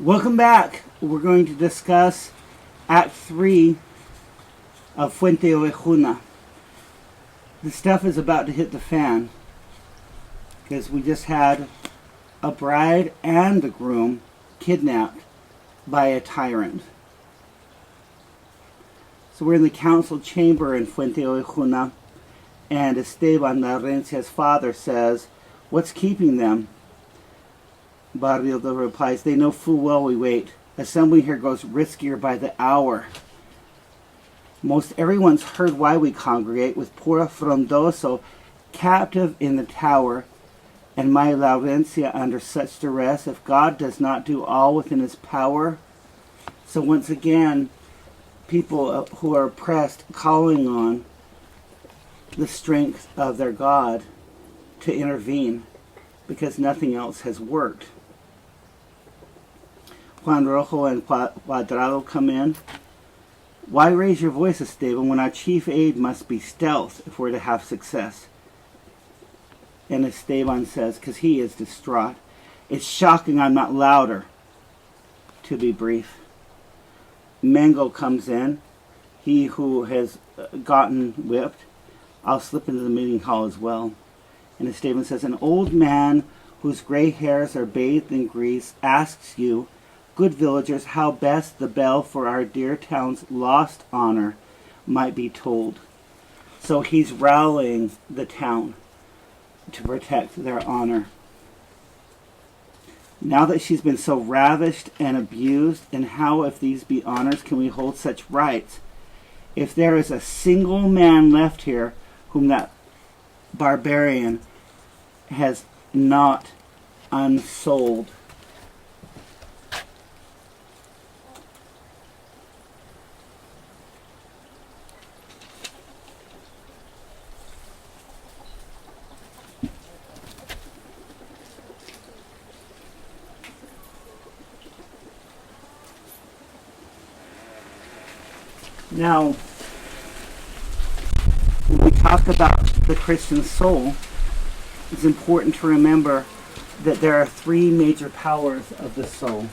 Welcome back. We're going to discuss Act 3 of Fuenteovejuna. The stuff is about to hit the fan because we just had a bride and the groom kidnapped by a tyrant. So we're in the council chamber in Fuenteovejuna, and Esteban, Laurencia's father, says, "What's keeping them?" Barrildo replies, "They know full well we wait. Assembly here grows riskier by the hour. Most everyone's heard why we congregate, with poor Frondoso captive in the tower, and my Laurencia under such duress, if God does not do all within his power." So once again, people who are oppressed calling on the strength of their God to intervene because nothing else has worked. Juan Rojo and Cuadrado come in. "Why raise your voice, Esteban, when our chief aid must be stealth if we're to have success?" And Esteban says, because he is distraught, "It's shocking I'm not louder." To be brief. Mango comes in, he who has gotten whipped. "I'll slip into the meeting hall as well." And Esteban says, "An old man whose gray hairs are bathed in grease asks you, good villagers, how best the bell for our dear town's lost honor might be tolled." So he's rallying the town to protect their honor. Now that she's been so ravished and abused, and how, if these be honors, can we hold such rights? If there is a single man left here whom that barbarian has not unsold. Now, when we talk about the Christian soul, it's important to remember that there are three major powers of the soul.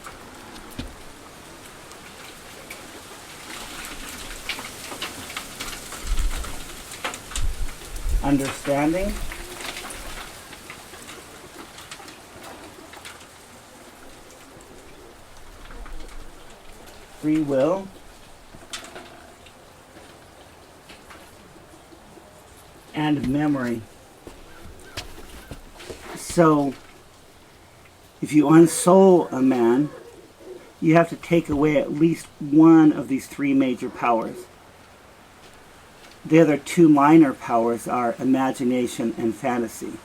Understanding, free will, and memory. So, if you unsoul a man, you have to take away at least one of these three major powers. The other two minor powers are imagination and fantasy.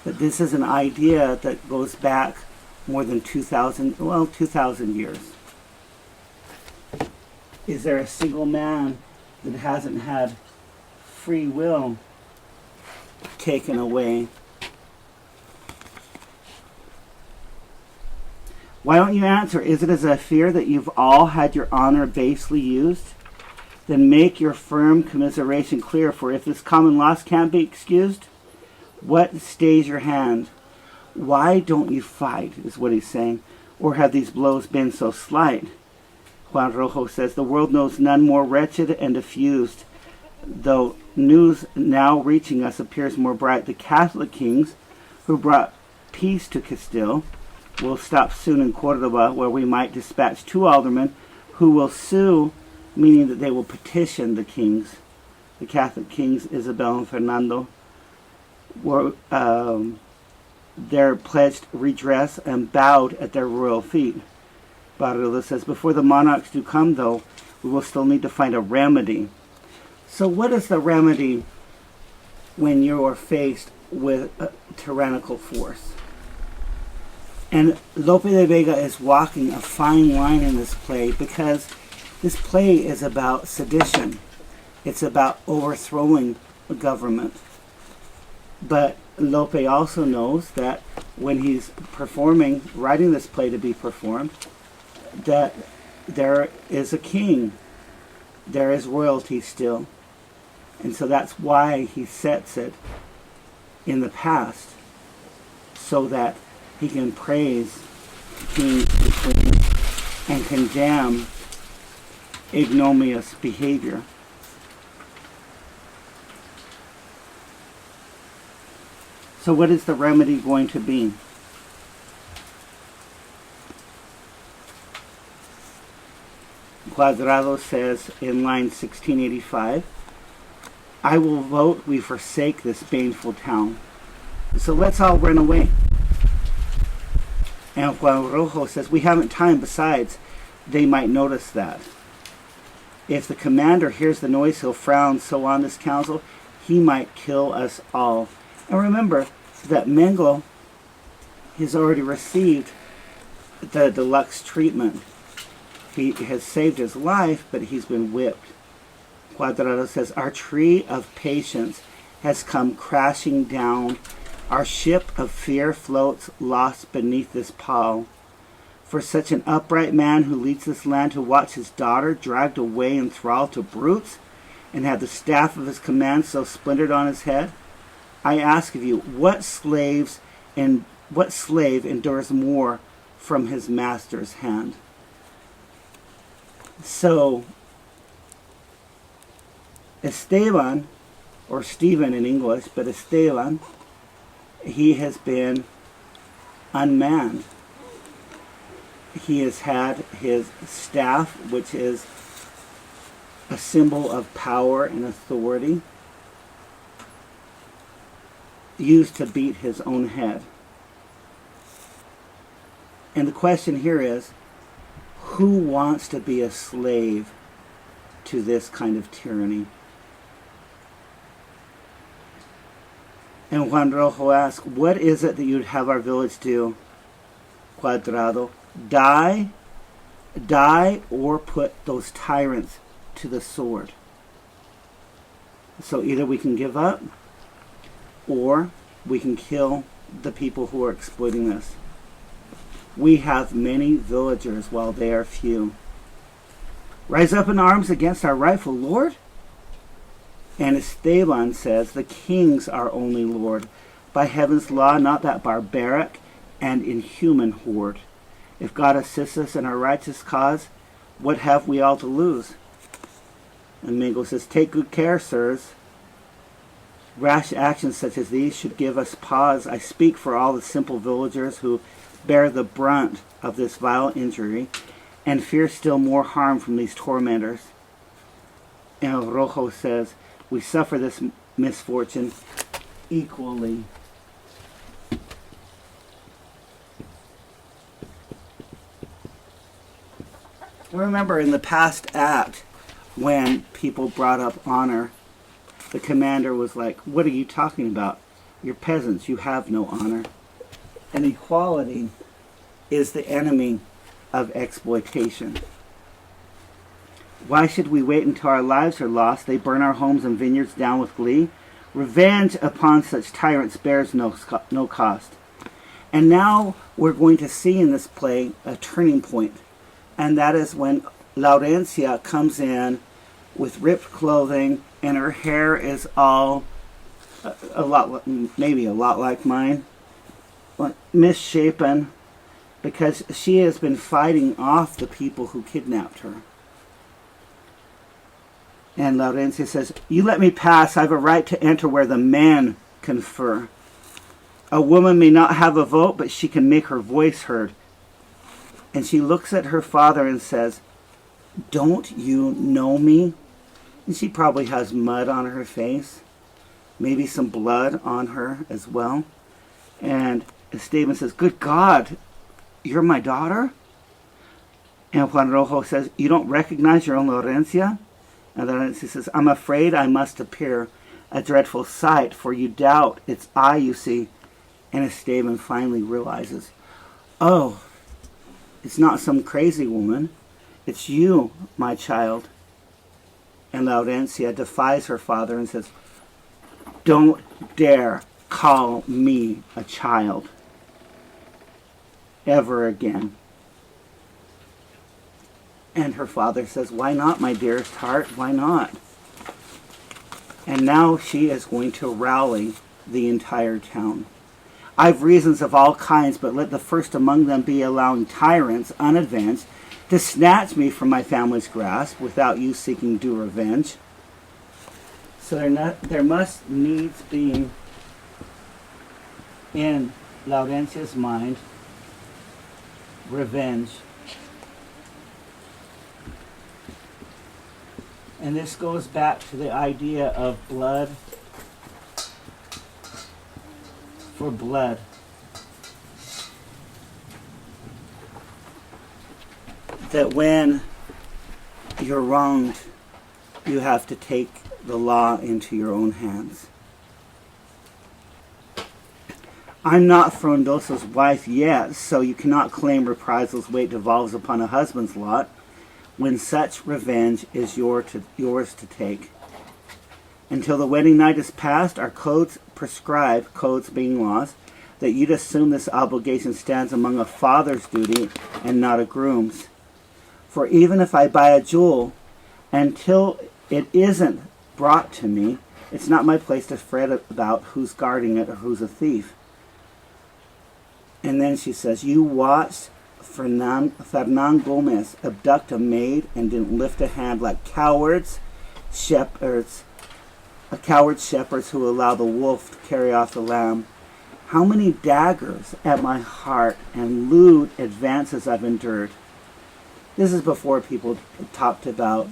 But this is an idea that goes back more than 2,000 years. Is there a single man that hasn't had free will taken away? Why don't you answer? Is it as I fear that you've all had your honor basely used? Then make your firm commiseration clear, for if this common loss can't be excused, what stays your hand? Why don't you fight, is what he's saying, or have these blows been so slight? Juan Rojo says, "The world knows none more wretched and diffused, though news now reaching us appears more bright. The Catholic kings who brought peace to Castile will stop soon in Cordoba, where we might dispatch 2 aldermen who will sue," meaning that they will petition the kings. The Catholic kings, Isabel and Fernando, were their pledged redress and bowed at their royal feet. Barrillo says, "Before the monarchs do come, though, we will still need to find a remedy." So what is the remedy when you are faced with a tyrannical force? And Lope de Vega is walking a fine line in this play, because this play is about sedition. It's about overthrowing a government. But Lope also knows that when he's writing this play to be performed, that there is a king. There is royalty still. And so that's why he sets it in the past, so that he can praise King between and condemn ignominious behavior. So what is the remedy going to be? Cuadrado says in line 1685, I will vote we forsake this baneful town. So let's all run away. And Juan Rojo says, we haven't time. Besides, they might notice that. If the commander hears the noise, he'll frown. So on this council, he might kill us all. And remember that Mengele has already received the deluxe treatment. He has saved his life, but he's been whipped. Cuadrado says, our tree of patience has come crashing down. Our ship of fear floats lost beneath this pall. For such an upright man who leads this land to watch his daughter dragged away in thrall to brutes, and have the staff of his command so splintered on his head, I ask of you, what slave endures more from his master's hand? So Esteban, or Stephen in English, but Esteban, he has been unmanned. He has had his staff, which is a symbol of power and authority, used to beat his own head. And the question here is, who wants to be a slave to this kind of tyranny? And Juan Rojo asks, what is it that you'd have our village do? Cuadrado, die, or put those tyrants to the sword. So either we can give up, or we can kill the people who are exploiting this. We have many villagers while they are few. Rise up in arms against our rightful lord? And Esteban says, the kings are only lord. By heaven's law, not that barbaric and inhuman horde. If God assists us in our righteous cause, what have we all to lose? And Mengele says, take good care, sirs. Rash actions such as these should give us pause. I speak for all the simple villagers who bear the brunt of this vile injury and fear still more harm from these tormentors. And Rojo says, we suffer this misfortune equally. Remember in the past act, when people brought up honor, the commander was like, what are you talking about? You're peasants, you have no honor. And equality is the enemy of exploitation. Why should we wait until our lives are lost? They burn our homes and vineyards down with glee. Revenge upon such tyrants bears no cost. And now we're going to see in this play a turning point. And that is when Laurencia comes in with ripped clothing and her hair is all maybe a lot like mine, misshapen, because she has been fighting off the people who kidnapped her. And Laurencia says, you let me pass. I have a right to enter where the men confer. A woman may not have a vote, but she can make her voice heard. And she looks at her father and says, don't you know me? And she probably has mud on her face, maybe some blood on her as well. And Esteban says, good God, you're my daughter? And Juan Rojo says, you don't recognize your own Laurencia? And Laurencia says, I'm afraid I must appear a dreadful sight, for you doubt it's I you see. And Esteban finally realizes, oh, it's not some crazy woman. It's you, my child. And Laurencia defies her father and says, don't dare call me a child ever again. And her father says, why not, my dearest heart? Why not? And now she is going to rally the entire town. I've reasons of all kinds, but let the first among them be allowing tyrants, unavenged, to snatch me from my family's grasp without you seeking due revenge. So there must needs be in Laurentia's mind revenge. And this goes back to the idea of blood for blood. That when you're wronged, you have to take the law into your own hands. I'm not Frondoso's wife yet, so you cannot claim reprisals' weight devolves upon a husband's lot, when such revenge is yours to take. Until the wedding night is past, our codes prescribe, codes being laws, that you'd assume this obligation stands among a father's duty and not a groom's. For even if I buy a jewel, until it isn't brought to me, it's not my place to fret about who's guarding it or who's a thief. And then she says, you watched Fernan Gomez abduct a maid and didn't lift a hand like coward shepherds who allow the wolf to carry off the lamb. How many daggers at my heart and lewd advances I've endured. This is before people talked about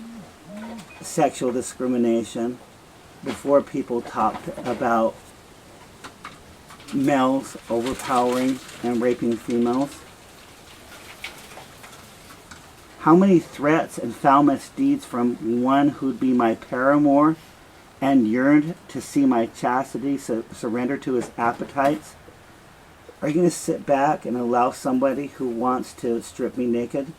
sexual discrimination, before people talked about males overpowering and raping females. How many threats and foul misdeeds from one who'd be my paramour and yearned to see my chastity surrender to his appetites? Are you going to sit back and allow somebody who wants to strip me naked?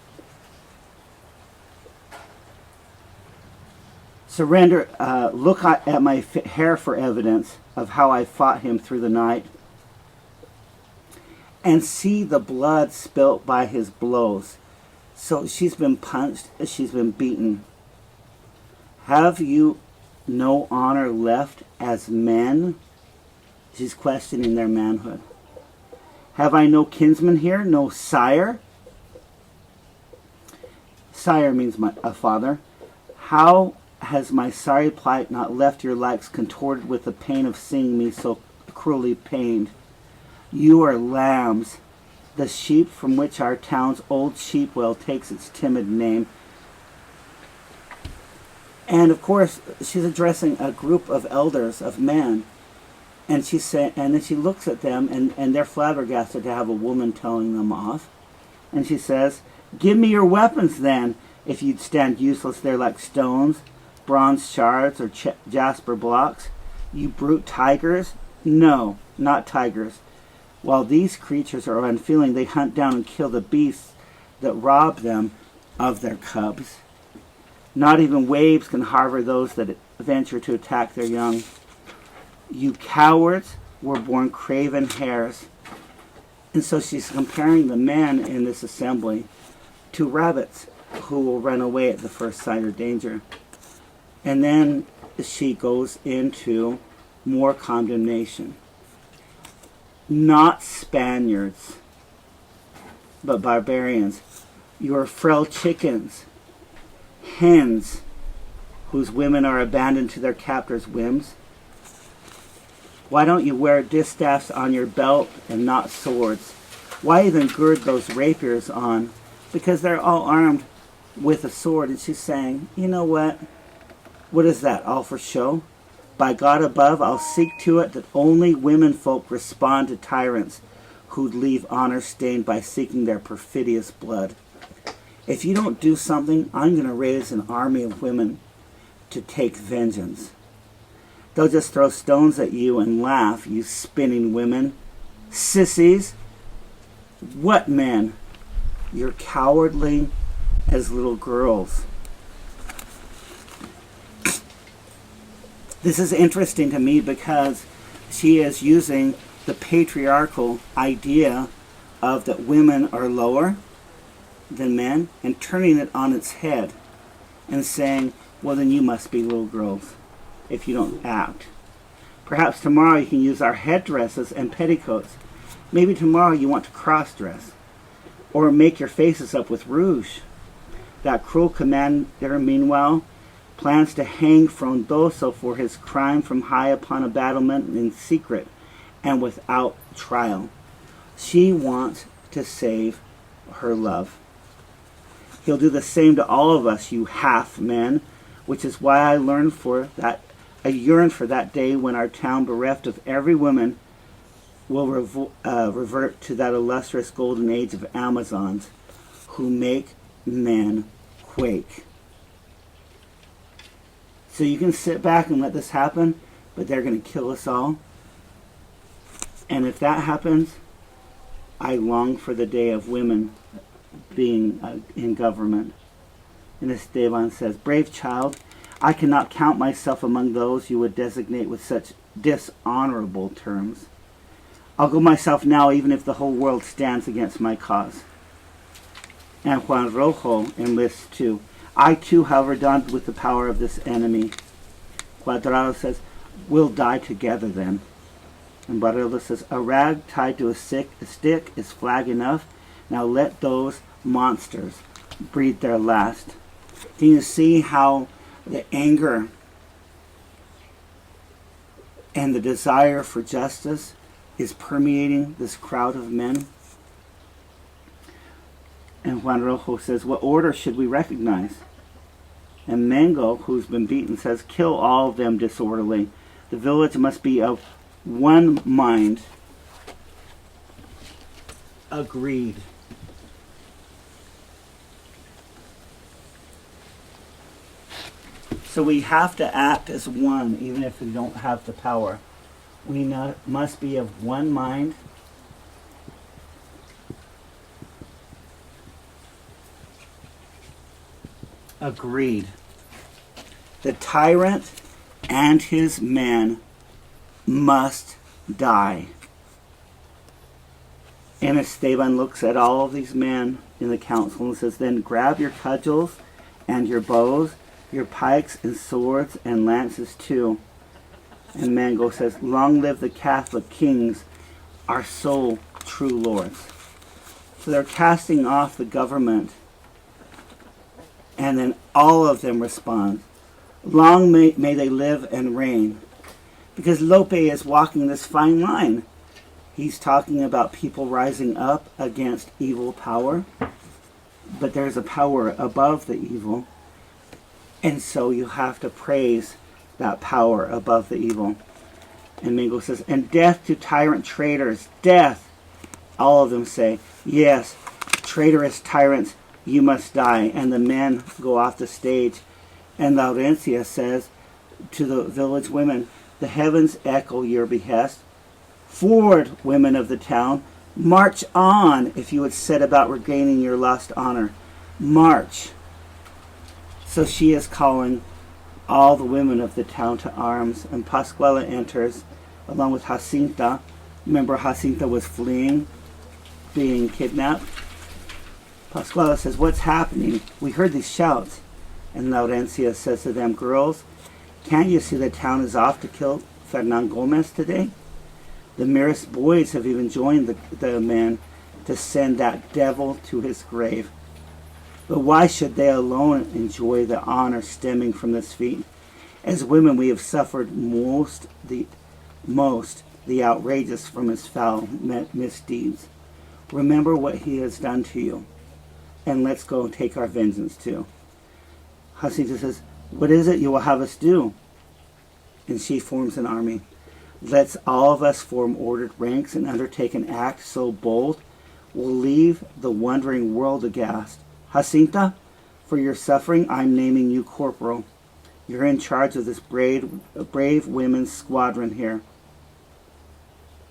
Surrender, look at my hair for evidence of how I fought him through the night, and see the blood spilt by his blows. So she's been punched, she's been beaten. Have you no honor left as men? She's questioning their manhood. Have I no kinsman here, no sire? Sire means a father. How has my sorry plight not left your likes contorted with the pain of seeing me so cruelly pained? You are lambs, the sheep from which our town's old sheep well takes its timid name. And of course, she's addressing a group of elders, of men. And then she looks at them, and they're flabbergasted to have a woman telling them off. And she says, give me your weapons then, if you'd stand useless there like stones, bronze shards, or jasper blocks. You brute tigers? No, not tigers. While these creatures are unfeeling, they hunt down and kill the beasts that rob them of their cubs. Not even waves can harbor those that venture to attack their young. You cowards were born craven hares. And so she's comparing the men in this assembly to rabbits who will run away at the first sign of danger. And then she goes into more condemnation. Not Spaniards, but barbarians. You are frail chickens, hens, whose women are abandoned to their captors' whims. Why don't you wear distaffs on your belt and not swords? Why even gird those rapiers on? Because they're all armed with a sword. And she's saying, you know what? What is that, all for show? By God above, I'll seek to it that only women folk respond to tyrants who'd leave honor stained by seeking their perfidious blood. If you don't do something, I'm going to raise an army of women to take vengeance. They'll just throw stones at you and laugh, you spinning women. Sissies. What men? You're cowardly as little girls. This is interesting to me because she is using the patriarchal idea of that women are lower than men and turning it on its head and saying, well, then you must be little girls if you don't act. Perhaps tomorrow you can use our headdresses and petticoats Maybe tomorrow you want to cross-dress or make your faces up with rouge. That cruel commander, meanwhile, plans to hang Frondoso for his crime from high upon a battlement in secret and without trial. She wants to save her love. He'll do the same to all of us, you half men, which is why I yearn for that day when our town, bereft of every woman, will revert to that illustrious golden age of Amazons who make men quake. So you can sit back and let this happen, but they're going to kill us all. And if that happens, I long for the day of women being in government. And Esteban says, brave child, I cannot count myself among those you would designate with such dishonorable terms. I'll go myself now, even if the whole world stands against my cause. And Juan Rojo enlists too. I too, however, dawned with the power of this enemy. Cuadrado says, we'll die together then. And Barrila says, a rag tied to a stick is flag enough. Now let those monsters breathe their last. Can you see how the anger and the desire for justice is permeating this crowd of men? And Juan Rojo says, what order should we recognize? And Mango, who's been beaten, says, kill all of them disorderly. The village must be of one mind. Agreed. So we have to act as one, even if we don't have the power. We must be of one mind. Agreed. The tyrant and his men must die. And Esteban looks at all of these men in the council and says, then grab your cudgels and your bows, your pikes and swords and lances too. And Mango says, long live the Catholic kings, our sole true lords. So they're casting off the government. And then all of them respond, long may they live and reign. Because Lope is walking this fine line. He's talking about people rising up against evil power. But there's a power above the evil. And so you have to praise that power above the evil. And Mingo says, and death to tyrant traitors, death. All of them say, yes, traitorous tyrants, you must die. And the men go off the stage. And Laurencia says to the village women, the heavens echo your behest. Forward, women of the town. March on if you would set about regaining your lost honor. March. So she is calling all the women of the town to arms. And Pascuala enters along with Jacinta. Remember, Jacinta was fleeing, being kidnapped. Pascuala says, what's happening? We heard these shouts. And Laurencia says to them, girls, can't you see the town is off to kill Fernan Gomez today? The merest boys have even joined the men to send that devil to his grave. But why should they alone enjoy the honor stemming from this feat? As women, we have suffered most the outrageous from his foul misdeeds. Remember what he has done to you, and let's go take our vengeance too. Jacinta says, what is it you will have us do? And she forms an army. Let's all of us form ordered ranks and undertake an act so bold we'll leave the wondering world aghast. Jacinta, for your suffering, I'm naming you corporal. You're in charge of this brave women's squadron here.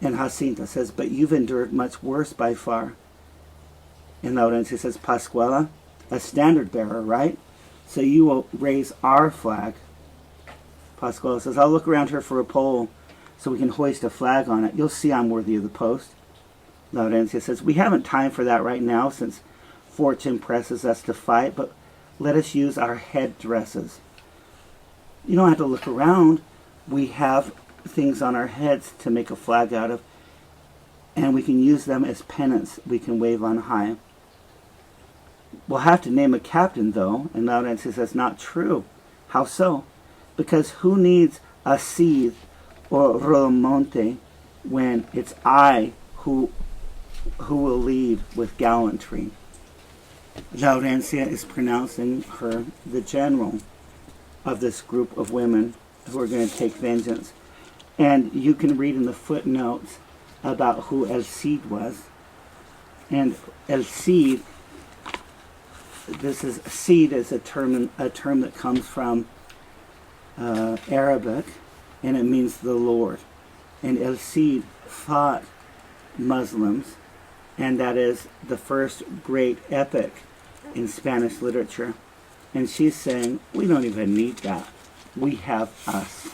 And Jacinta says, but you've endured much worse by far. And Laurencia says, Pascuala, a standard bearer, right? So you will raise our flag. Pascuala says, I'll look around here for a pole so we can hoist a flag on it. You'll see I'm worthy of the post. Laurencia says, we haven't time for that right now since fortune presses us to fight, but let us use our headdresses. You don't have to look around. We have things on our heads to make a flag out of. and we can use them as pennants we can wave on high. We'll have to name a captain, though, and Laurencia says, not true. How so? Because who needs a Cid or Rodomonte when it's I who will lead with gallantry? Laurencia is pronouncing her the general of this group of women who are going to take vengeance. And you can read in the footnotes about who El Cid was. And El Cid, Cid is a term that comes from Arabic, and it means the Lord. And El Cid fought Muslims, and that is the first great epic in Spanish literature. And she's saying, we don't even need that. We have us.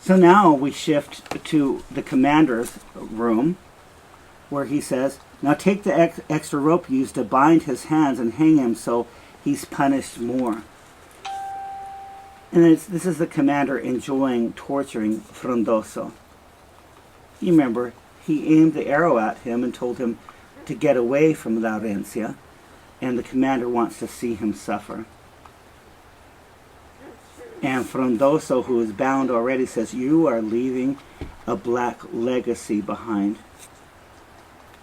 So now we shift to the commander's room, where he says, now take the extra rope you used to bind his hands and hang him so he's punished more. And this is the commander enjoying torturing Frondoso. You remember, he aimed the arrow at him and told him to get away from Laurencia, and the commander wants to see him suffer. And Frondoso, who is bound already, says, you are leaving a black legacy behind.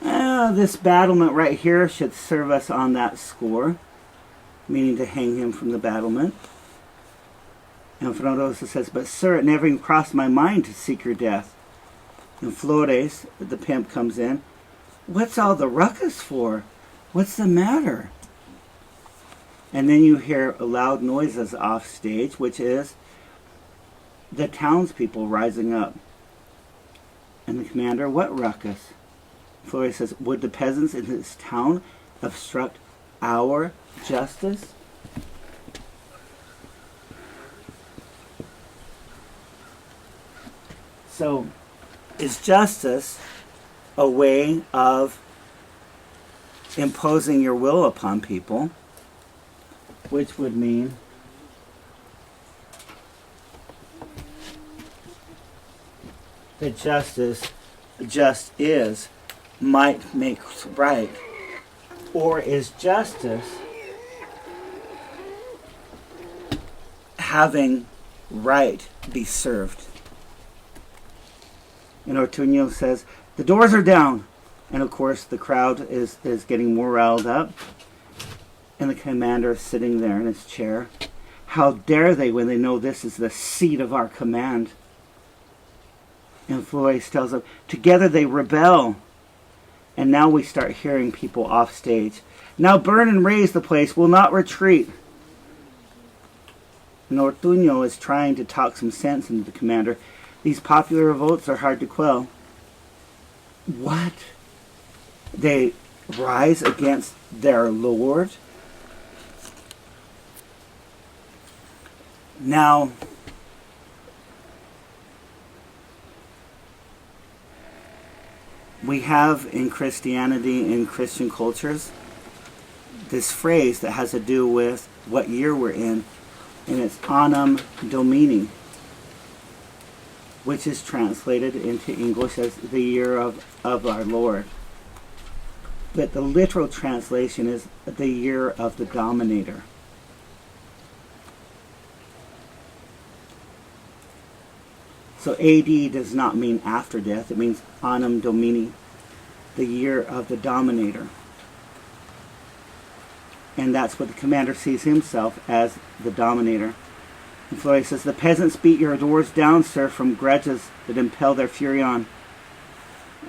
This battlement right here should serve us on that score, meaning to hang him from the battlement. And Frondoso says, but sir, it never even crossed my mind to seek your death. And Flores, the pimp, comes in. What's all the ruckus for? What's the matter? And then you hear loud noises off stage, which is the townspeople rising up. And the commander, what ruckus? Flores says, would the peasants in this town obstruct our justice? So, is justice a way of imposing your will upon people, which would mean that justice just is, might make right? Or is justice having right be served? And Ortuño says, the doors are down. And of course the crowd is getting more riled up. And the commander is sitting there in his chair. How dare they when they know this is the seat of our command? And Flores tells them, together they rebel. And now we start hearing people off stage. Now burn and raze the place, will not retreat. And Ortuño is trying to talk some sense into the commander. These popular revolts are hard to quell. What? They rise against their lord? Now, we have in Christianity, in Christian cultures, this phrase that has to do with what year we're in, and it's Annum Domini, which is translated into English as the year of our Lord. But the literal translation is the year of the Dominator. So AD does not mean after death, it means Annum Domini, the year of the Dominator. And that's what the commander sees himself as, the Dominator. And Flores says, the peasants beat your doors down, sir, from grudges that impel their fury on.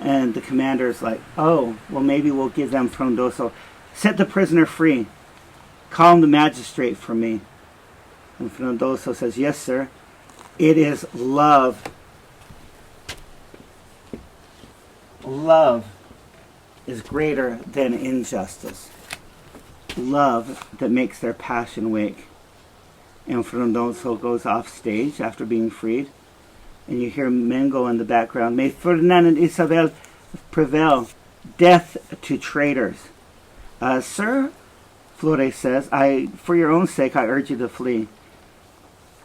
And the commander is like, oh, well, maybe we'll give them Frondoso. Set the prisoner free. Call the magistrate for me. And Frondoso says, yes, sir. It is love. Love is greater than injustice. Love that makes their passion wake. And Frondoso goes off stage after being freed. And you hear Mengo in the background. May Ferdinand and Isabel prevail. Death to traitors. Sir, Flores says, for your own sake, I urge you to flee.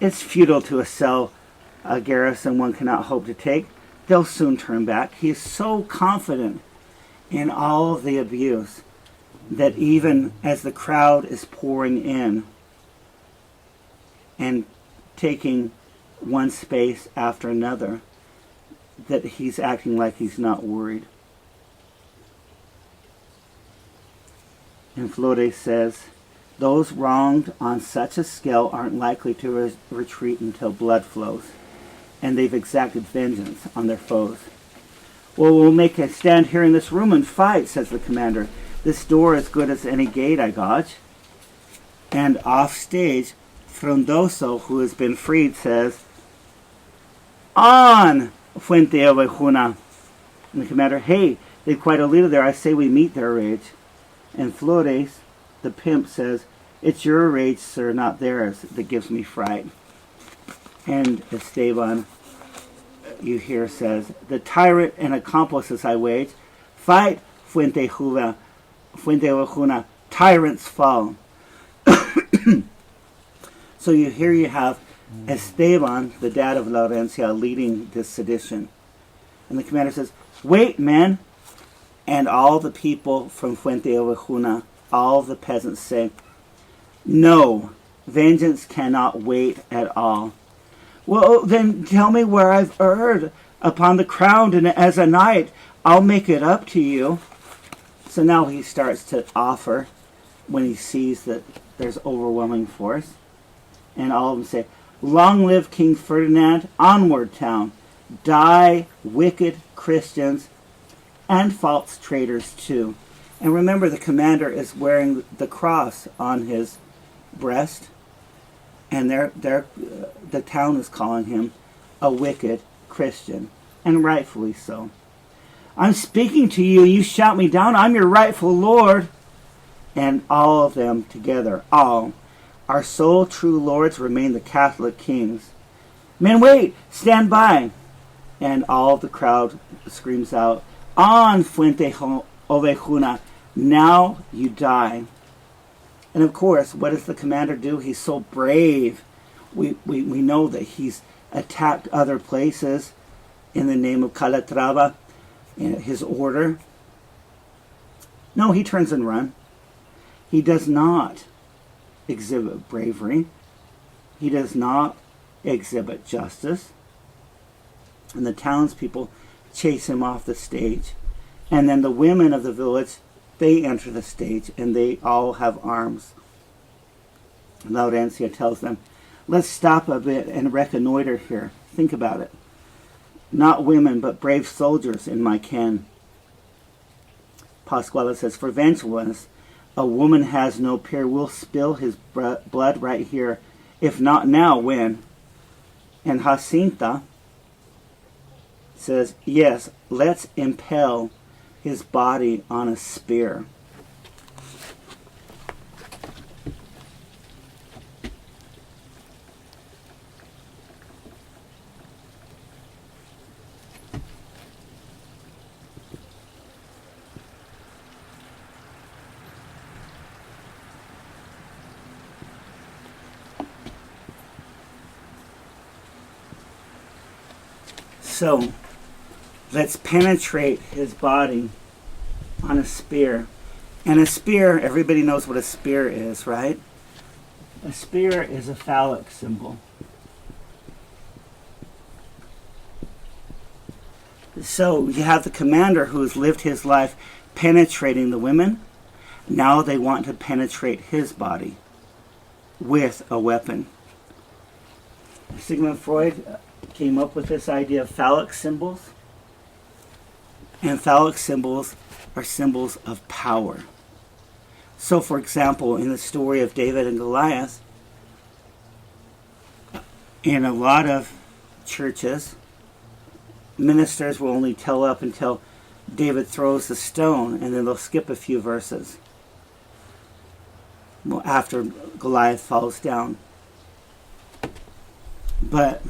It's futile to assail a garrison one cannot hope to take. They'll soon turn back. He is so confident in all of the abuse that even as the crowd is pouring in and taking one space after another, that he's acting like he's not worried. And Flores says, those wronged on such a scale aren't likely to retreat until blood flows, and they've exacted vengeance on their foes. Well, we'll make a stand here in this room and fight, says the commander. This door is good as any gate I gauge. And off stage, Frondoso, who has been freed, says, on, Fuenteovejuna. And the commander, hey, they've quite a leader there. I say we meet their rage. And Flores, the pimp, says, it's your rage, sir, not theirs, that gives me fright. And Esteban, you hear, says, the tyrant and accomplices I wage, fight, Fuenteovejuna, tyrants fall. So here you have Esteban, the dad of Laurencia, leading this sedition. And the commander says, wait, men. And all the people from Fuenteovejuna, all the peasants say, no, vengeance cannot wait at all. Well, then tell me where I've erred upon the crown, and as a knight, I'll make it up to you. So now he starts to offer when he sees that there's overwhelming force. And all of them say, long live King Ferdinand, onward town, die wicked Christians and false traitors too. And remember, the commander is wearing the cross on his breast, and the town is calling him a wicked Christian, and rightfully so. I'm speaking to you, you shout me down, I'm your rightful lord. And all of them together, all, our sole true lords remain the Catholic kings. Men, wait, stand by. And all the crowd screams out, on, Fuenteovejuna, now you die. And of course, what does the commander do? He's so brave. We know that he's attacked other places in the name of Calatrava, his order. No, he turns and runs. He does not exhibit bravery. He does not exhibit justice. And the townspeople chase him off the stage. And then the women of the village, they enter the stage, and they all have arms. Laurencia tells them, let's stop a bit and reconnoiter here. Think about it. Not women, but brave soldiers in my ken. Pascuala says, for vengeance, a woman has no peer. We'll spill his blood right here. If not now, when? And Jacinta says, yes, let's impale his body on a spear. So, let's penetrate his body on a spear. And a spear, everybody knows what a spear is, right? A spear is a phallic symbol. So you have the commander who has lived his life penetrating the women. Now they want to penetrate his body with a weapon. Sigmund Freud came up with this idea of phallic symbols. And phallic symbols are symbols of power. So, for example, in the story of David and Goliath, in a lot of churches, ministers will only tell up until David throws the stone, and then they'll skip a few verses after Goliath falls down. But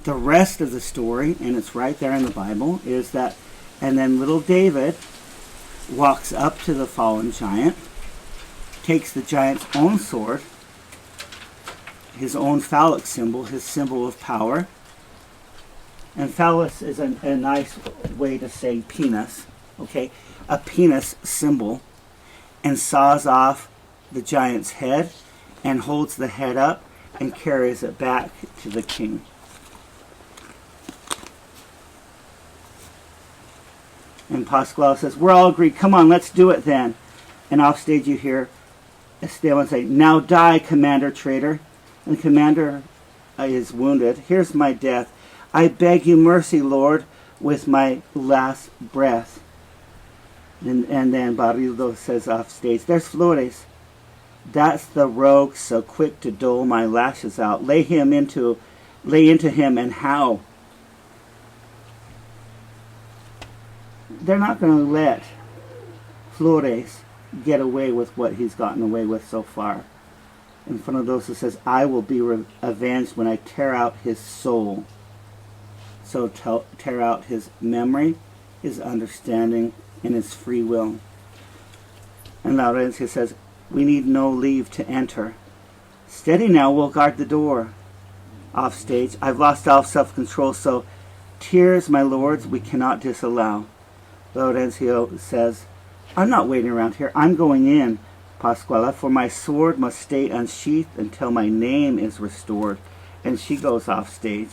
the rest of the story, and it's right there in the Bible, is that, and then little David walks up to the fallen giant, takes the giant's own sword, his own phallic symbol, his symbol of power, And phallus is a nice way to say penis, okay? A penis symbol, and saws off the giant's head and holds the head up and carries it back to the king. And Pascual says, we're all agreed, come on, let's do it then. And off stage you hear Esteban say, now die, Commander Traitor. And the commander is wounded. Here's my death. I beg you mercy, Lord, with my last breath. And then Barildo says off stage, there's Flores. That's the rogue so quick to dole my lashes out. Lay into him, and how? They're not going to let Flores get away with what he's gotten away with so far. And Frondoso says, I will be avenged when I tear out his soul. So tear out his memory, his understanding, and his free will. And Laurencia says, we need no leave to enter. Steady now, we'll guard the door. Off stage, I've lost all self-control, so tears, my lords, we cannot disallow. Laurencio says, I'm not waiting around here. I'm going in, Pascuala, for my sword must stay unsheathed until my name is restored. And she goes off stage.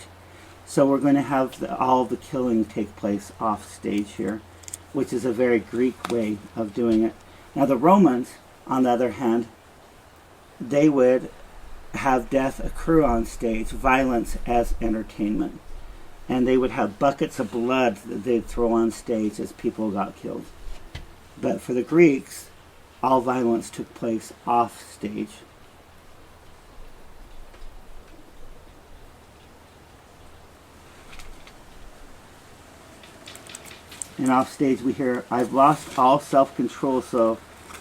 So we're going to have all the killing take place off stage here, which is a very Greek way of doing it. Now the Romans, on the other hand, they would have death occur on stage, violence as entertainment. And they would have buckets of blood that they'd throw on stage as people got killed. But for the Greeks, all violence took place off stage. And off stage we hear, I've lost all self-control, so,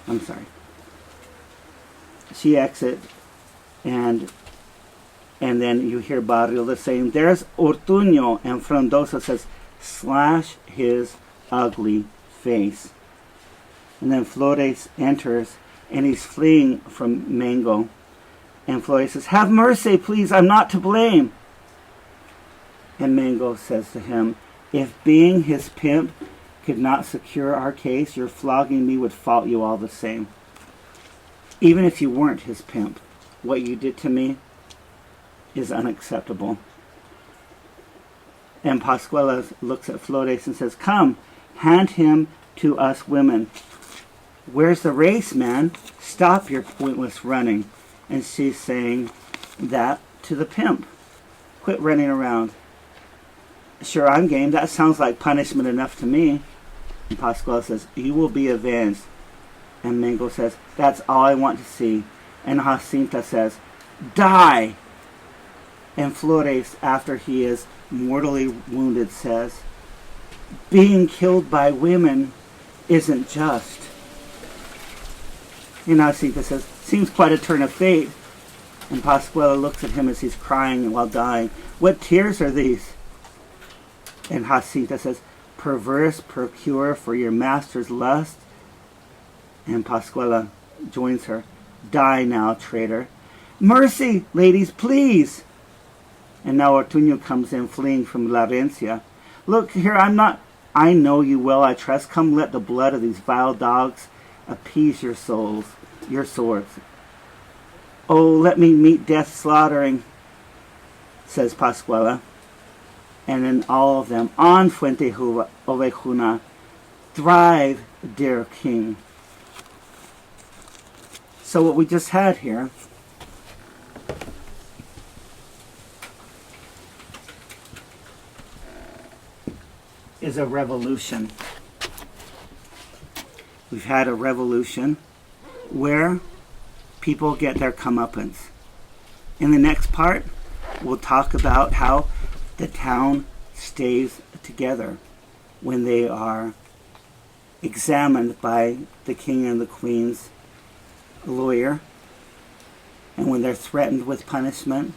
I'm sorry. She exits, and then you hear Barriola saying, there's Ortuño, and Frondoso says, slash his ugly face. And then Flores enters, and he's fleeing from Mango. And Flores says, have mercy, please, I'm not to blame. And Mango says to him, if being his pimp could not secure our case, your flogging me would fault you all the same. Even if you weren't his pimp, what you did to me is unacceptable. And Pascuala looks at Flores and says, come, hand him to us women. Where's the race, man? Stop your pointless running. And she's saying that to the pimp. Quit running around. Sure, I'm game. That sounds like punishment enough to me. And Pascual says, you will be avenged. And Mango says, that's all I want to see. And Jacinta says, die. And Flores, after he is mortally wounded, says, being killed by women isn't just. And Jacinta says, seems quite a turn of fate. And Pascual looks at him as he's crying while dying. What tears are these? And Jacinta says, perverse procure for your master's lust. And Pascuala joins her. Die now, traitor. Mercy, ladies, please. And now Ortuño comes in, fleeing from Laurencia. Look here, I know you well, I trust. Come, let the blood of these vile dogs appease your souls, your swords. Oh, let me meet death slaughtering, says Pascuala. And then all of them, on Fuenteovejuna, thrive, dear king. So what we just had here is a revolution. We've had a revolution where people get their comeuppance. In the next part, we'll talk about how the town stays together when they are examined by the king and the queen's lawyer, and when they're threatened with punishment,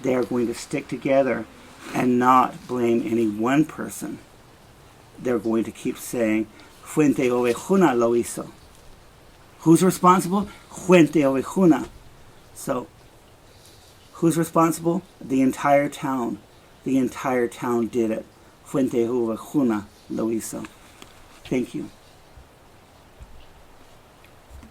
they are going to stick together and not blame any one person. They're going to keep saying, Fuenteovejuna lo hizo. Who's responsible? Fuenteovejuna. So, who's responsible? The entire town. the entire town did it. Fuenteovejuna lo hizo. Thank you.